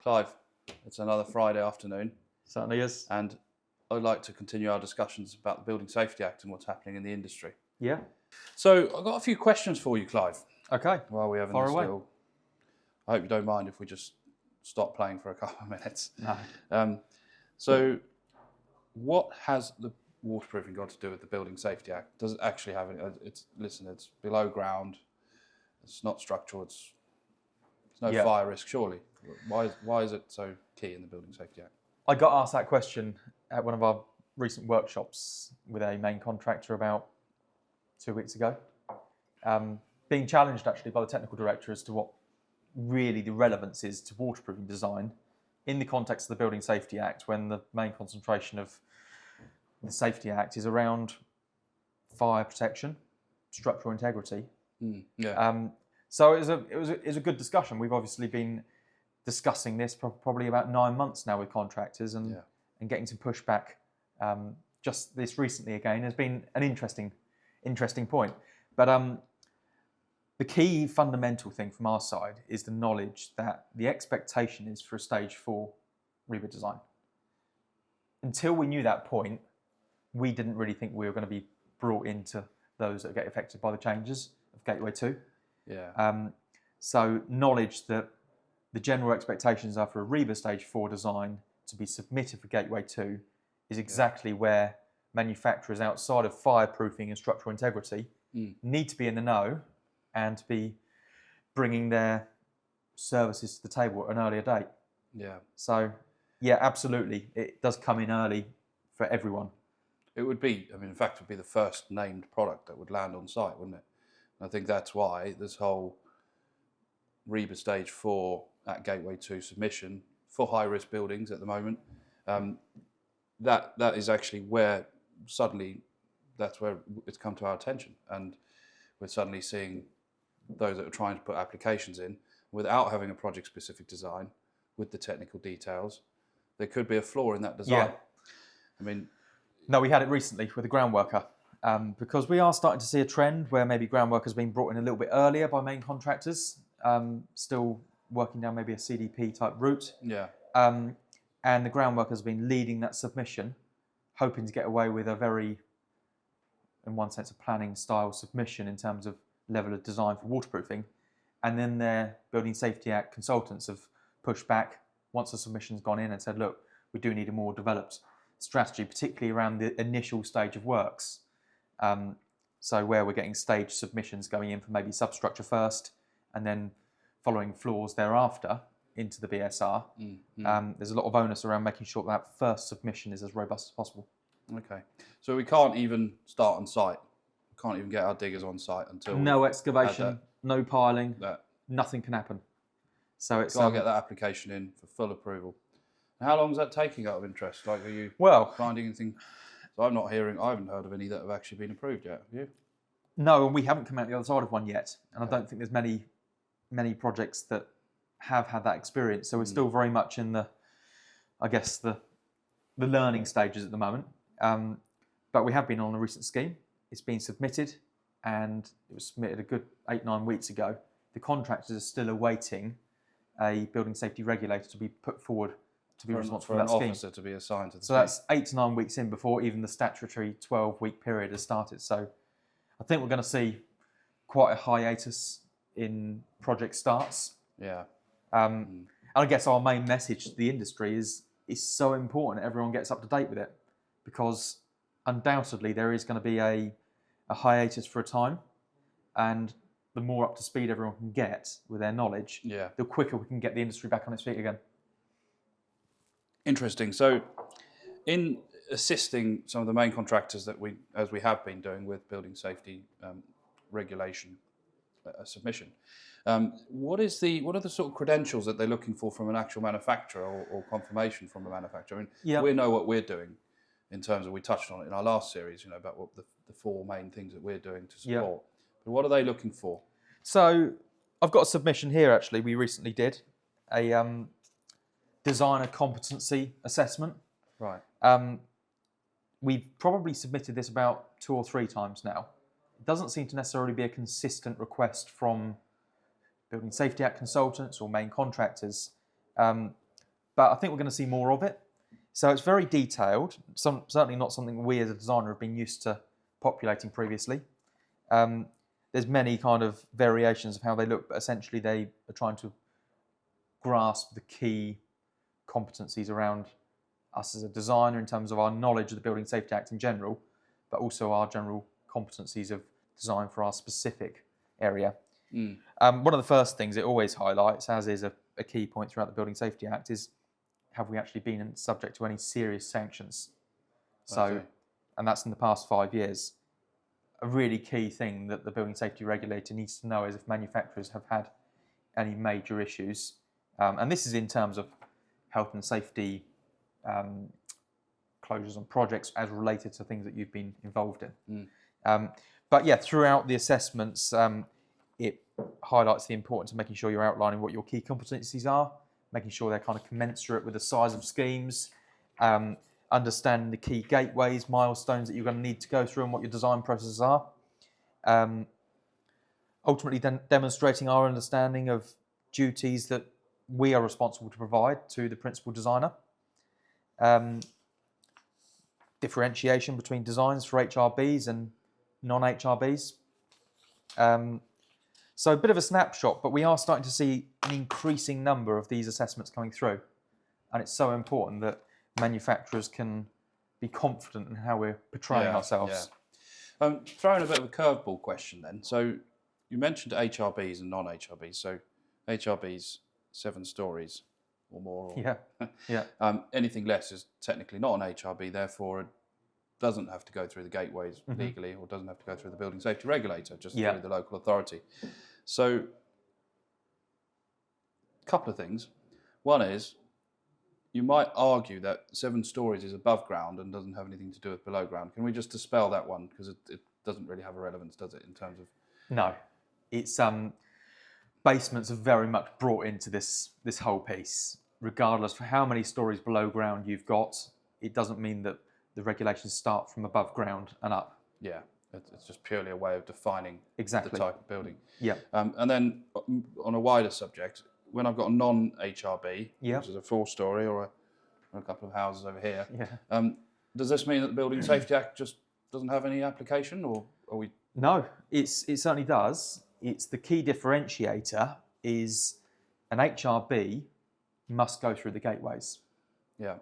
Clive, it's another Friday afternoon, Certainly is. and I'd like to continue our discussions about the Building Safety Act and what's happening in the industry. Yeah. So I've got a few questions for you, Clive. Okay. While we're having Fire this away. little, I hope you don't mind if we just stop playing for a couple of minutes. No. So, what has the waterproofing got to do with the Building Safety Act? Does it actually have any? It's below ground. It's not structural. It's no fire risk, surely. Why is it so key in the Building Safety Act? I got asked that question at one of our recent workshops with a main contractor about 2 weeks ago. Being challenged actually by the technical director as to what really the relevance is to waterproofing design in the context of the Building Safety Act, when the main concentration of the Safety Act is around fire protection, structural integrity. So it was a good discussion. We've obviously been discussing this probably about 9 months now with contractors and getting some pushback. Just this recently again has been an interesting point. But the key fundamental thing from our side is the knowledge that the expectation is for a stage 4 REBA design. Until we knew that point, we didn't really think we were going to be brought into those that get affected by the changes of Gateway 2. So knowledge that the general expectations are for a REBA stage 4 design to be submitted for Gateway 2 is exactly where manufacturers outside of fireproofing and structural integrity need to be in the know and to be bringing their services to the table at an earlier date. So, absolutely, it does come in early for everyone. It would be, in fact, it would be the first named product that would land on site, wouldn't it? And I think that's why this whole REBA stage 4 at Gateway 2 submission for high-risk buildings at the moment, that is actually where suddenly that's where it's come to our attention, and we're suddenly seeing those that are trying to put applications in without having a project-specific design with the technical details. There could be a flaw in that design. No, we had it recently with a groundworker, because we are starting to see a trend where maybe groundworkers being brought in a little bit earlier by main contractors, still working down maybe a CDP type route. And the groundworkers have been leading that submission, hoping to get away with a very, in one sense, a planning style submission in terms of level of design for waterproofing. And then their Building Safety Act consultants have pushed back once the submission's gone in and said, look, we do need a more developed strategy, particularly around the initial stage of works. So where we're getting stage submissions going in for maybe substructure first and then following floors thereafter into the BSR. There's a lot of onus around making sure that first submission is as robust as possible. Okay. So we can't even start on site. We can't even get our diggers on site until... No excavation, no piling, nothing can happen. So it's... Got to get that application in for full approval. How long is that taking out of interest? Like, are you finding anything? So I haven't heard of any that have actually been approved yet. Have you? No, and we haven't come out the other side of one yet. And I don't think there's many projects that have had that experience. So we're still very much in the learning stages at the moment. But we have been on a recent scheme. It's been submitted, and it was submitted a good 8-9 weeks ago. The contractors are still awaiting a building safety regulator to be put forward to be responsible for that scheme. Officer to be assigned to the scheme. That's 8 to 9 weeks in before even the statutory 12-week period has started. So I think we're going to see quite a hiatus in project starts. And I guess our main message to the industry is so important that everyone gets up to date with it, because undoubtedly there is going to be a hiatus for a time, and the more up to speed everyone can get with their knowledge, the quicker we can get the industry back on its feet again. Interesting. So in assisting some of the main contractors as we have been doing with building safety regulation submission, what are the sort of credentials that they're looking for from an actual manufacturer or confirmation from a manufacturer? We know what we're doing in terms of, we touched on it in our last series, about what the 4 main things that we're doing to support. But what are they looking for? So I've got a submission here, actually. We recently did a designer competency assessment. Right. We've probably submitted this about 2 or 3 times now. It doesn't seem to necessarily be a consistent request from Building Safety Act consultants or main contractors. but I think we're going to see more of it. So it's very detailed, certainly not something we as a designer have been used to populating previously. There's many kind of variations of how they look, but essentially they are trying to grasp the key competencies around us as a designer in terms of our knowledge of the Building Safety Act in general, but also our general competencies of design for our specific area. One of the first things it always highlights, as is a key point throughout the Building Safety Act, is have we actually been subject to any serious sanctions? So, and that's in the past 5 years. A really key thing that the building safety regulator needs to know is if manufacturers have had any major issues. And this is in terms of health and safety closures on projects as related to things that you've been involved in. But yeah, throughout the assessments, it highlights the importance of making sure you're outlining what your key competencies are, making sure they're kind of commensurate with the size of schemes, understanding the key gateways, milestones that you're going to need to go through and what your design processes are. Ultimately demonstrating our understanding of duties that we are responsible to provide to the principal designer. Differentiation between designs for HRBs and non-HRBs. So a bit of a snapshot, but we are starting to see an increasing number of these assessments coming through. And it's so important that manufacturers can be confident in how we're portraying ourselves. Yeah. Throwing a bit of a curveball question then. So you mentioned HRBs and non-HRBs. So HRBs, 7 stories or more. Or, anything less is technically not an HRB, therefore it doesn't have to go through the gateways legally, or doesn't have to go through the building safety regulator, just through the local authority. So a couple of things. One is, you might argue that 7 stories is above ground and doesn't have anything to do with below ground. Can we just dispel that one? Because it doesn't really have a relevance, does it, in terms of... No. It's basements are very much brought into this whole piece. Regardless of how many stories below ground you've got, it doesn't mean that the regulations start from above ground and up. Yeah. It's just purely a way of defining the type of building. Yeah. And then on a wider subject, when I've got a non-HRB, which is a 4-story or a couple of houses over here, does this mean that the Building Safety Act just doesn't have any application, or are we? No, it certainly does. It's the key differentiator is an HRB must go through the gateways. Yeah.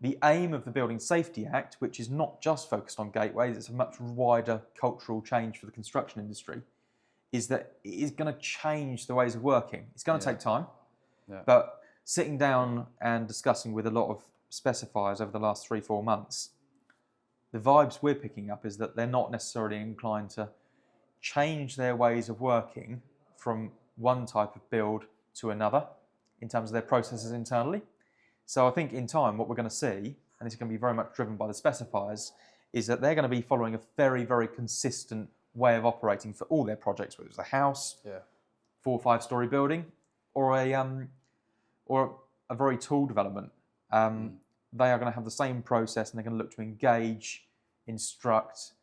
The aim of the Building Safety Act, which is not just focused on gateways, it's a much wider cultural change for the construction industry, is that it is going to change the ways of working. It's going to take time, but sitting down and discussing with a lot of specifiers over the last 3-4 months, the vibes we're picking up is that they're not necessarily inclined to change their ways of working from one type of build to another in terms of their processes internally. So I think in time what we're going to see, and this is going to be very much driven by the specifiers, is that they're going to be following a very, very consistent way of operating for all their projects, whether it's a house, 4 or 5-story building, or a very tall development. They are going to have the same process, and they're going to look to engage, instruct,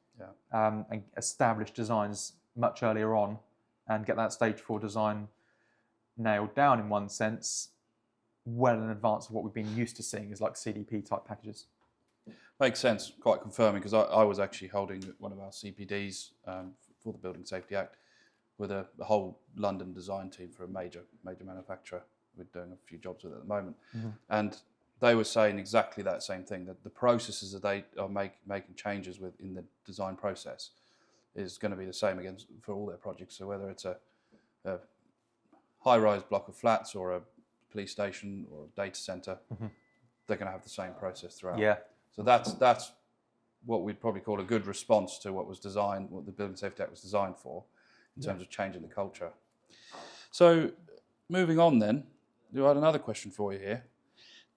and establish designs much earlier on, and get that stage 4 design nailed down in one sense, well in advance of what we've been used to seeing as like CDP type packages. Makes sense, quite confirming, because I was actually holding one of our CPDs for the Building Safety Act with a whole London design team for a major manufacturer we're doing a few jobs with at the moment. And they were saying exactly that same thing, that the processes that they are making changes with in the design process is going to be the same again for all their projects. So whether it's a high-rise block of flats or a police station or a data centre, they're going to have the same process throughout. Yeah. So that's what we'd probably call a good response to what the Building Safety Act was designed for, in terms of changing the culture. So moving on then, I had another question for you here.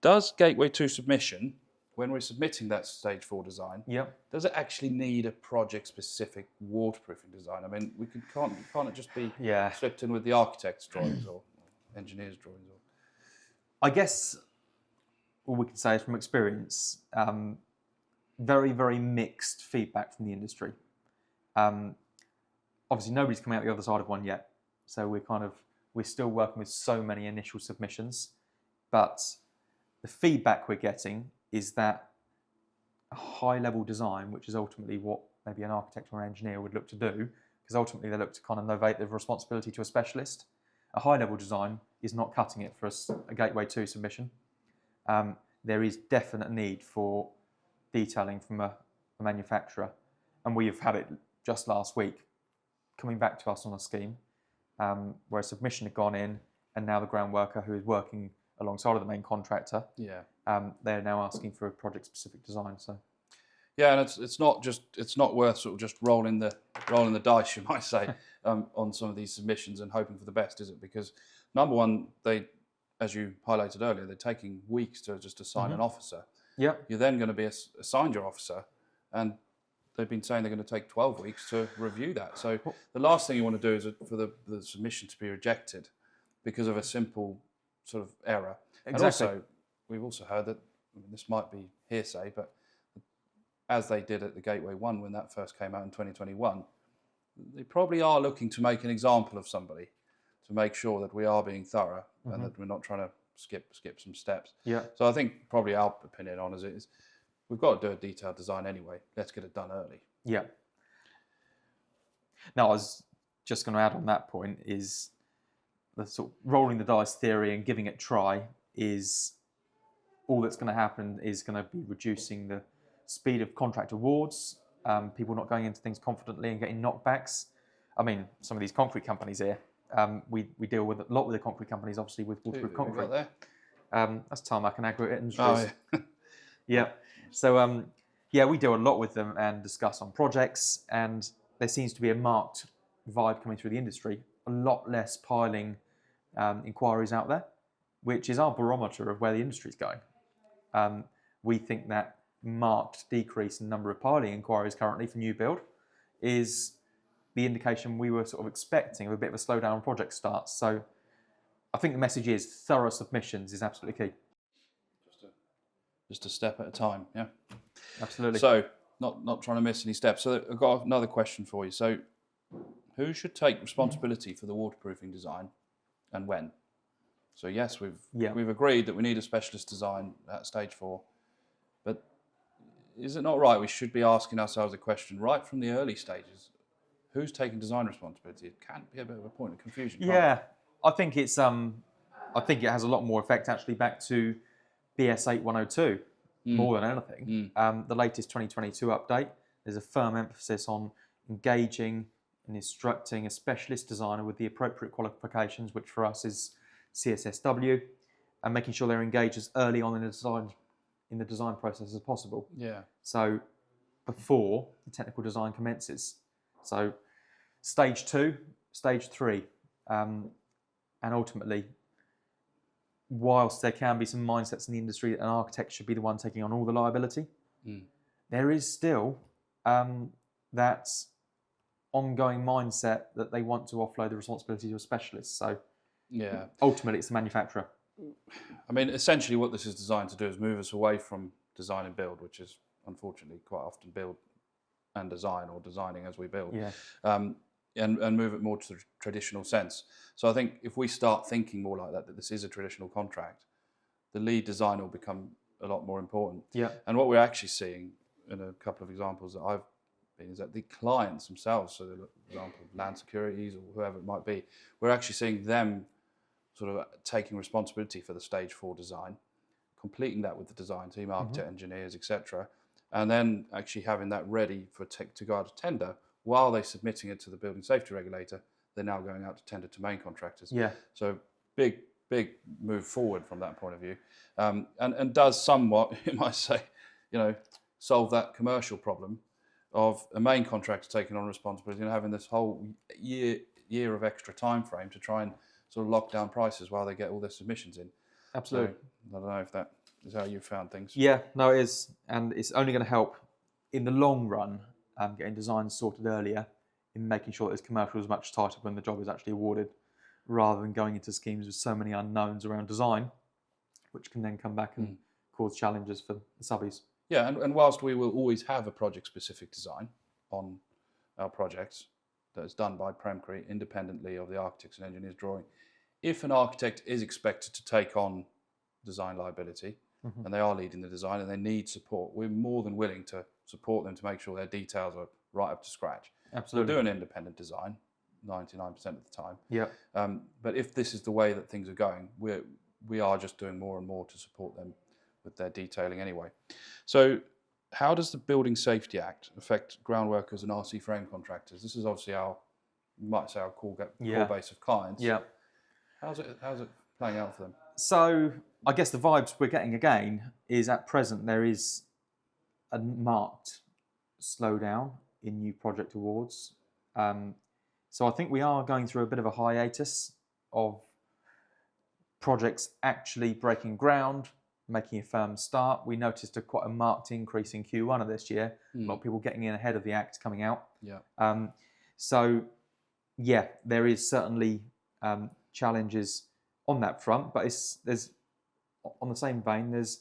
Does Gateway 2 submission, when we're submitting that stage 4 design, does it actually need a project-specific waterproofing design? I mean, can't it just be slipped in with the architect's drawings or engineer's drawings? I guess all we can say is from experience, very, very mixed feedback from the industry. Obviously, nobody's come out the other side of one yet, so we're still working with so many initial submissions, but the feedback we're getting is that a high-level design, which is ultimately what maybe an architect or an engineer would look to do, because ultimately they look to kind of novate the responsibility to a specialist. A high-level design is not cutting it for a Gateway 2 submission. There is definite need for detailing from a manufacturer, and we have had it just last week coming back to us on a scheme where a submission had gone in, and now the ground worker who is working alongside of the main contractor, they're now asking for a project-specific design. So, yeah, and it's not worth sort of just rolling the dice, you might say, on some of these submissions and hoping for the best, is it? Because number one, they, as you highlighted earlier, they're taking weeks to just assign an officer. yeah, You're then going to be assigned your officer, and they've been saying they're going to take 12 weeks to review that. So the last thing you want to do is for the submission to be rejected because of a simple sort of error. exactly. And also, we've also heard that, I mean, this might be hearsay, but as they did at the Gateway 1 when that first came out in 2021, they probably are looking to make an example of somebody to make sure that we are being thorough and that we're not trying to skip some steps. Yeah. So I think probably our opinion on it is we've got to do a detailed design anyway. Let's get it done early. Yeah. Now, I was just going to add on that point is the sort of rolling the dice theory and giving it a try is all that's going to happen is going to be reducing the speed of contract awards, people not going into things confidently and getting knockbacks. I mean, some of these concrete companies here, we deal with a lot with the concrete companies, obviously with waterproof concrete. There? That's Tarmac and Aggregate Industries. Oh, yeah. Yeah. So, yeah, we deal a lot with them and discuss on projects, and there seems to be a marked vibe coming through the industry, a lot less piling inquiries out there, which is our barometer of where the industry is going. We think that marked decrease in number of piling inquiries currently for new build is the indication we were sort of expecting of a bit of a slowdown on project starts. So I think the message is thorough submissions is absolutely key. Just a step at a time, yeah. Absolutely. So not trying to miss any steps. So I've got another question for you. So who should take responsibility for the waterproofing design and when? So yes, we've agreed that we need a specialist design at stage 4, but is it not right we should be asking ourselves a question right from the early stages? Who's taking design responsibility? It can be a bit of a point of confusion. Yeah, I think it's I think it has a lot more effect actually back to BS 8102 more than anything. The latest 2022 update, there's a firm emphasis on engaging and instructing a specialist designer with the appropriate qualifications, which for us is CSSW, and making sure they're engaged as early on in the design process as possible. Yeah. So before the technical design commences. So stage 2, stage 3, and ultimately, whilst there can be some mindsets in the industry that an architect should be the one taking on all the liability, there is still that ongoing mindset that they want to offload the responsibility to a specialist. So yeah, ultimately it's the manufacturer. I mean, essentially what this is designed to do is move us away from design and build, which is unfortunately quite often build and design, or designing as we build. Yeah. And move it more to the traditional sense. So I think if we start thinking more like that this is a traditional contract, the lead design will become a lot more important. Yeah. And what we're actually seeing in a couple of examples that I've been is that the clients themselves, so for example, land securities or whoever it might be, we're actually seeing them sort of taking responsibility for the stage 4 design, completing that with the design team, architect, engineers, etc., and then actually having that ready for to go out to tender. While they're submitting it to the building safety regulator, they're now going out to tender to main contractors. Yeah. So big move forward from that point of view, and does somewhat, you might say, solve that commercial problem of a main contractor taking on responsibility and having this whole year of extra time frame to try and sort of lock down prices while they get all their submissions in. Absolutely. So I don't know if that is how you found things. Yeah, no, it is. And it's only going to help in the long run getting designs sorted earlier in making sure that it's commercial is much tighter when the job is actually awarded, rather than going into schemes with so many unknowns around design, which can then come back and cause challenges for the subbies. Yeah, and whilst we will always have a project-specific design on our projects that is done by Premcrete independently of the architects and engineers drawing, if an architect is expected to take on design liability, and they are leading the design, and they need support. We're more than willing to support them to make sure their details are right up to scratch. Absolutely. We'll do an independent design 99% of the time. Yeah. But if this is the way that things are going, we are just doing more and more to support them with their detailing anyway. So how does the Building Safety Act affect ground workers and RC frame contractors? This is obviously our, you might say, our core base of clients. Yeah. How's it playing out for them? So I guess the vibes we're getting again is at present there is a marked slowdown in new project awards. So I think we are going through a bit of a hiatus of projects actually breaking ground, making a firm start. We noticed quite a marked increase in Q1 of this year. A lot of people getting in ahead of the act coming out. Yeah. So yeah, there is certainly challenges on that front, but there's on the same vein, there's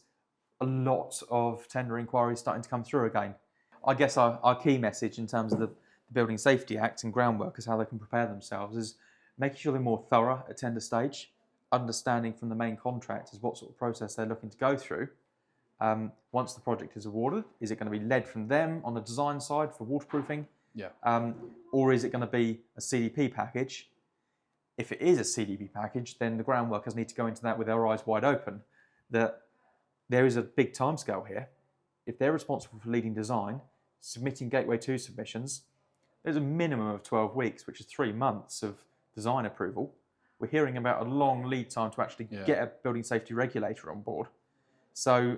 a lot of tender inquiries starting to come through again. I guess our key message in terms of the Building Safety Act and groundworkers, how they can prepare themselves, is making sure they're more thorough at tender stage, understanding from the main contractors what sort of process they're looking to go through. Once the project is awarded, is it going to be led from them on the design side for waterproofing? Yeah. Or is it going to be a CDP package? If it is a CDP package, then the ground workers need to go into that with their eyes wide open, that there is a big timescale here. If they're responsible for leading design, submitting Gateway 2 submissions, there's a minimum of 12 weeks, which is 3 months of design approval. We're hearing about a long lead time to actually get a building safety regulator on board. So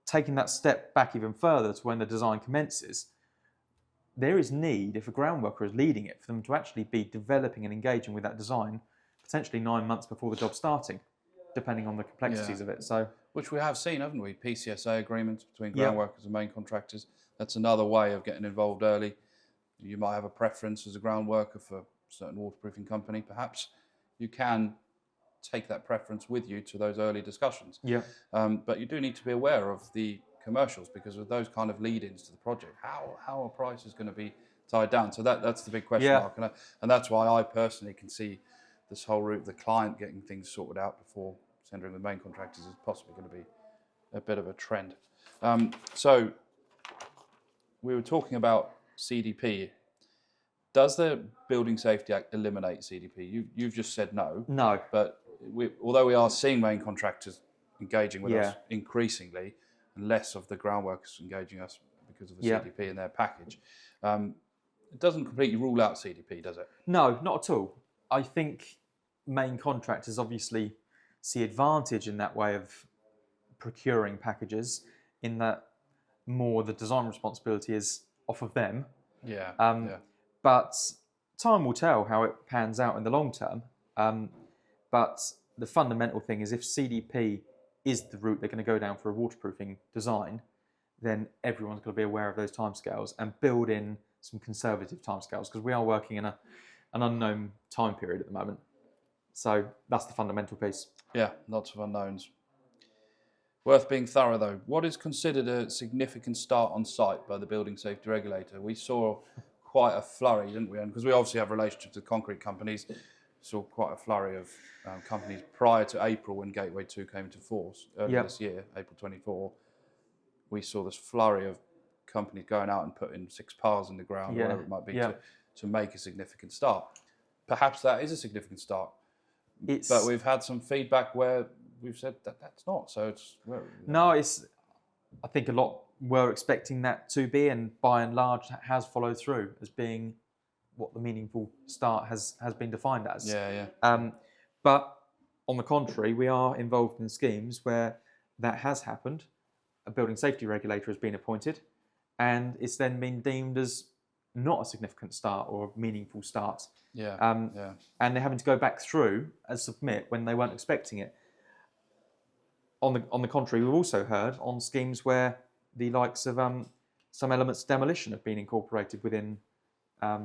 taking that step back even further to when the design commences, there is need, if a ground worker is leading it, for them to actually be developing and engaging with that design potentially 9 months before the job's starting, depending on the complexities of it. So, which we have seen, haven't we? PCSA agreements between ground workers and main contractors. That's another way of getting involved early. You might have a preference as a ground worker for a certain waterproofing company, perhaps. You can take that preference with you to those early discussions. Yeah. But you do need to be aware of the commercials, because with those kind of lead-ins to the project, how are prices going to be tied down? So that's the big question mark. And that's why I personally can see this whole route, the client getting things sorted out before tendering the main contractors, is possibly going to be a bit of a trend. So we were talking about CDP. Does the Building Safety Act eliminate CDP? You've just said no. No. But although we are seeing main contractors engaging with us increasingly, and less of the groundworkers engaging us because of the CDP in their package, it doesn't completely rule out CDP, does it? No, not at all. I think main contractors obviously see advantage in that way of procuring packages, in that more the design responsibility is off of them. But time will tell how it pans out in the long term. But the fundamental thing is, if CDP is the route they're going to go down for a waterproofing design, then everyone's got to be aware of those timescales and build in some conservative timescales, because we are working in an unknown time period at the moment. So that's the fundamental piece. Yeah, lots of unknowns. Worth being thorough though. What is considered a significant start on site by the Building Safety Regulator? We saw quite a flurry, didn't we? And because we obviously have relationships with concrete companies, saw quite a flurry of companies prior to April, when Gateway 2 came into force earlier this year, April 24. We saw this flurry of companies going out and putting 6 piles in the ground, whatever it might be, to make a significant start. Perhaps that is a significant start. But we've had some feedback where we've said that that's not. So it's I think a lot were expecting that to be, and by and large has followed through as being what the meaningful start has been defined as. But on the contrary, we are involved in schemes where that has happened. A building safety regulator has been appointed, and it's then been deemed as not a significant start or a meaningful start. And they're having to go back through and submit when they weren't expecting it. On the contrary, we've also heard on schemes where the likes of some elements of demolition have been incorporated within a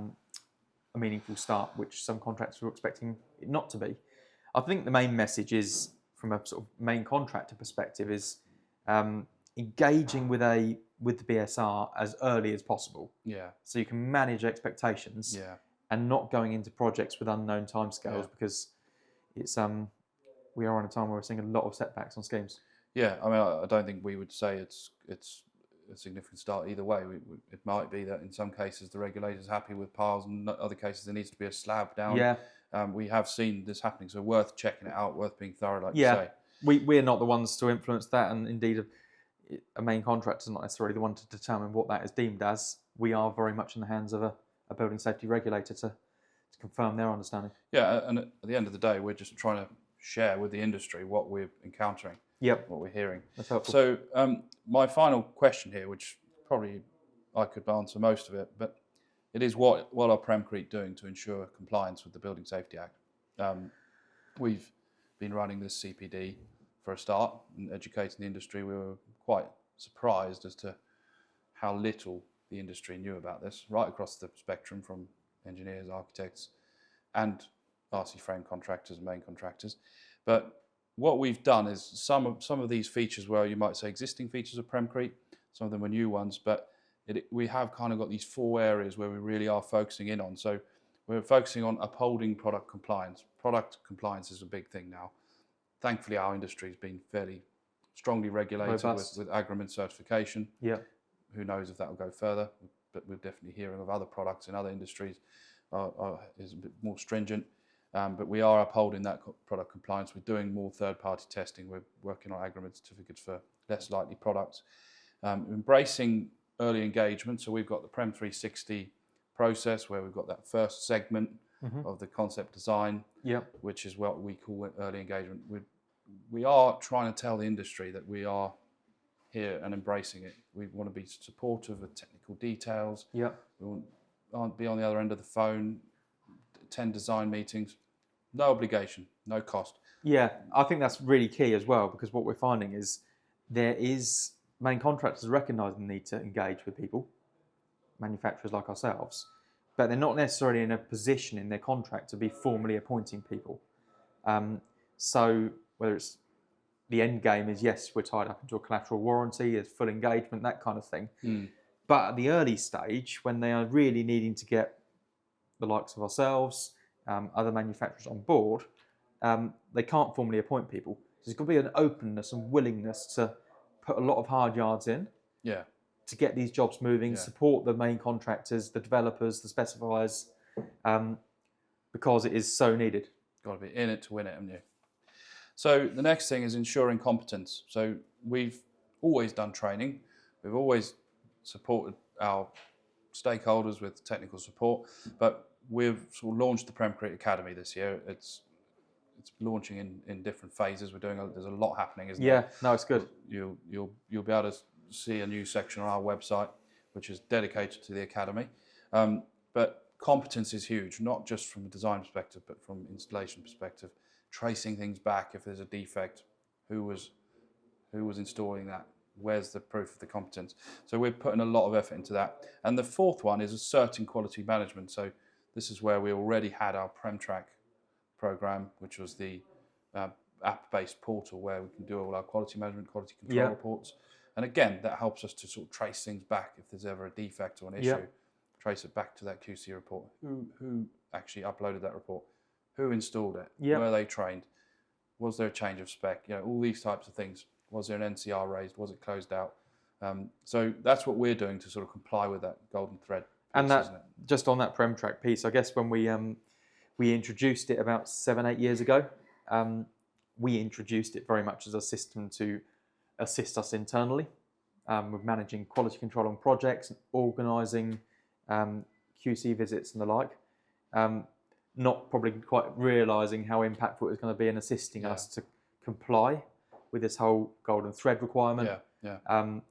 meaningful start, which some contractors were expecting it not to be. I think the main message is, from a sort of main contractor perspective, is engaging with the BSR as early as possible. So you can manage expectations and not going into projects with unknown timescales, because it's we are in a time where we're seeing a lot of setbacks on schemes. Yeah, I mean, I don't think we would say it's a significant start either way. It might be that in some cases the regulator's happy with piles, and in other cases there needs to be a slab down. Yeah. We have seen this happening, so worth checking it out, worth being thorough, like Yeah. you say. We're not the ones to influence that, and indeed a main contractor is not necessarily the one to determine what that is deemed as. We are very much in the hands of a building safety regulator to confirm their understanding. Yeah, and at the end of the day, we're just trying to share with the industry what we're encountering, Yep. what we're hearing. That's helpful. So my final question here, which probably I could answer most of it, but it is what are Premcrete doing to ensure compliance with the Building Safety Act? We've been running this CPD for a start and educating the industry. We were quite surprised as to how little the industry knew about this, right across the spectrum from engineers, architects, and RC frame contractors and main contractors. But what we've done is some of these features were, you might say, existing features of Premcrete, some of them were new ones, but we have kind of got these 4 areas where we really are focusing in on. So we're focusing on upholding product compliance. Product compliance is a big thing now. Thankfully, our industry has been fairly strongly regulated with agreement certification. Yeah. Who knows if that will go further, but we're definitely hearing of other products in other industries is a bit more stringent. But we are upholding that product compliance. We're doing more third-party testing. We're working on agreement certificates for less likely products. Embracing early engagement. So we've got the Prem 360 process where we've got that first segment of the concept design, which is what we call early engagement. We are trying to tell the industry that we are here and embracing it. We want to be supportive of technical details. We want to be on the other end of the phone, attend design meetings. No obligation, no cost. Yeah, I think that's really key as well, because what we're finding is main contractors recognising the need to engage with people, manufacturers like ourselves, but they're not necessarily in a position in their contract to be formally appointing people. So whether it's the end game is, yes, we're tied up into a collateral warranty, there's full engagement, that kind of thing. But at the early stage, when they are really needing to get the likes of ourselves, other manufacturers on board, they can't formally appoint people. So there's got to be an openness and willingness to put a lot of hard yards in to get these jobs moving, support the main contractors, the developers, the specifiers, because it is so needed. Got to be in it to win it, haven't you? So the next thing is ensuring competence. So we've always done training. We've always supported our stakeholders with technical support, but we've sort of launched the Premcrete Academy this year. It's launching in different phases. There's a lot happening, isn't there? Yeah, no, it's good. You'll be able to see a new section on our website, which is dedicated to the Academy. But competence is huge, not just from a design perspective, but from installation perspective. Tracing things back if there's a defect, who was installing that, where's the proof of the competence. So we're putting a lot of effort into that. And the 4th one is asserting quality management. So this is where we already had our Premtrack program, which was the app-based portal where we can do all our quality management, quality control reports. And again, that helps us to sort of trace things back if there's ever a defect or an issue. Trace it back to that QC report. Who actually uploaded that report? Who installed it? Were they trained? Was there a change of spec? All these types of things. Was there an NCR raised? Was it closed out? So that's what we're doing to sort of comply with that golden thread piece, and that, isn't it? just on that Premtrack piece, I guess when we introduced it about 7-8 years ago, we introduced it very much as a system to assist us internally with managing quality control on projects, organising QC visits and the like. Not probably quite realising how impactful it was going to be in assisting us to comply with this whole golden thread requirement. And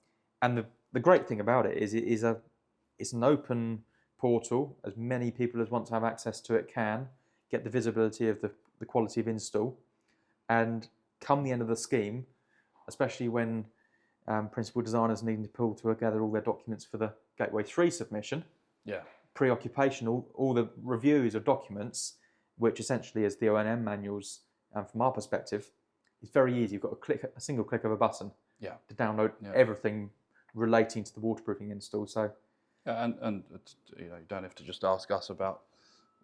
the great thing about it is it's an open portal. As many people as want to have access to it can get the visibility of the quality of install. And come the end of the scheme, especially when principal designers needing to pull together all their documents for the Gateway 3 submission, preoccupational, all the reviews of documents, which essentially is the O&M manuals, from our perspective, it's very easy. You've got a single click of a button to download everything relating to the waterproofing install. So, and you don't have to just ask us about.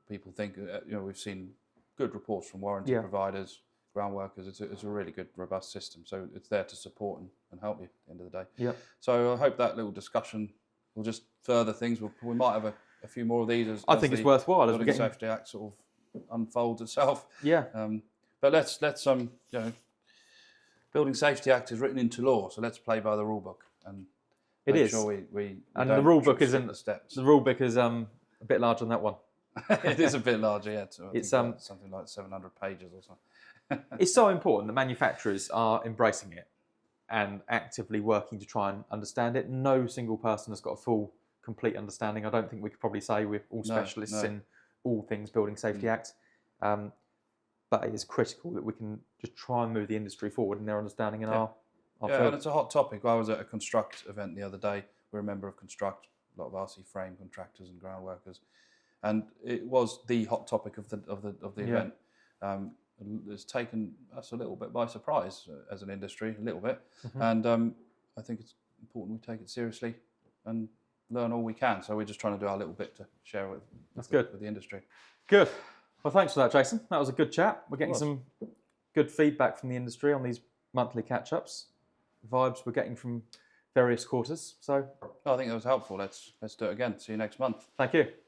People think we've seen good reports from warranty providers, Groundworkers. It's a really good, robust system. So it's there to support and help you at the end of the day. Yeah. So I hope that little discussion will just further things. We might have a few more of these as I think it's worthwhile as we're Building getting... Safety Act sort of unfolds itself. Yeah. But let's Building Safety Act is written into law, so let's play by the rule book and make sure we and don't the rule book skip isn't the steps. The rule book is a bit larger than that one. It is a bit larger, yeah. So It's something like 700 pages or something. It's so important that manufacturers are embracing it and actively working to try and understand it. No single person has got a full, complete understanding. I don't think we could probably say we're all specialists in all things Building Safety Act. But it is critical that we can just try and move the industry forward in their understanding and our yeah, field. and it's a hot topic. I was at a Construct event the other day. We're a member of Construct, a lot of RC frame contractors and groundworkers, and it was the hot topic of the event. It's taken us a little bit by surprise as an industry, a little bit, and I think it's important we take it seriously and learn all we can. So we're just trying to do our little bit to share with the industry. Good. Well, thanks for that, Jason. That was a good chat. We're getting some good feedback from the industry on these monthly catch-ups. Vibes we're getting from various quarters. So I think that was helpful. Let's do it again. See you next month. Thank you.